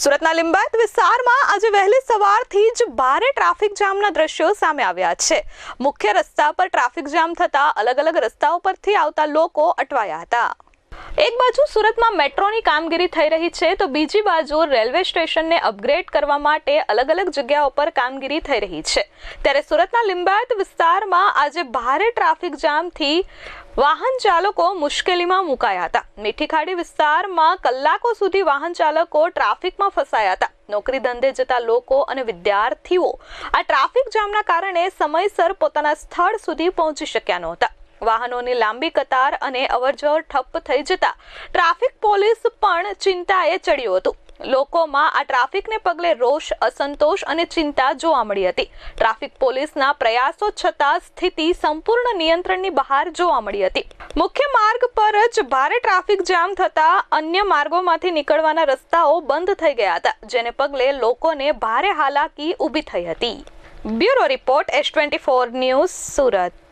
સુરતના લિંબાયત વિસ્તારમાં આજે વહેલી સવારથી જ ભારે ટ્રાફિક જામના દ્રશ્યો સામે આવ્યા છે। મુખ્ય રસ્તા પર ટ્રાફિક જામ થતા અલગ-અલગ રસ્તાઓ પરથી આવતા લોકો અટવાયા હતા। એક બાજુ સુરતમાં મેટ્રોની કામગીરી થઈ રહી છે તો બીજી બાજુ રેલવે સ્ટેશનને અપગ્રેડ કરવા માટે અલગ-અલગ જગ્યાઓ પર કામગીરી થઈ રહી છે। ત્યારે સુરતના લિંબાયત વિસ્તારમાં આજે ભારે ટ્રાફિક જામથી વાહન ચાલકો મુશ્કેલીમાં મુકાયા હતા। મીઠી ખાડી વિસ્તારમાં કલાકો સુધી વાહન ચાલકો ટ્રાફિકમાં ફસાયા હતા। નોકરી ધંધે જતા લોકો અને વિદ્યાર્થીઓ આ ટ્રાફિક જામના કારણે સમયસર પોતાના સ્થળ સુધી પહોંચી શક્યા નહોતા। વાહનોની લાંબી કતાર અને અવરજવર ઠપ થઈ જતા ટ્રાફિક પોલીસ પણ ચિંતાએ ચડ્યું હતું। લોકોમાં આ ટ્રાફિકને પગલે રોષ, અસંતોષ અને ચિંતા જોવા મળી હતી। ટ્રાફિક પોલીસના પ્રયાસો છતાં સ્થિતિ સંપૂર્ણ નિયંત્રણની બહાર જોવા મળી હતી। મુખ્ય માર્ગ પર જ ભારે ટ્રાફિક જામ થતા અન્ય માર્ગોમાંથી નીકળવાના રસ્તાઓ બંધ થઈ ગયા હતા, જેને પગલે લોકોને ભારે હાલાકી ઊભી થઈ હતી। Bureau report S24 news, Surat.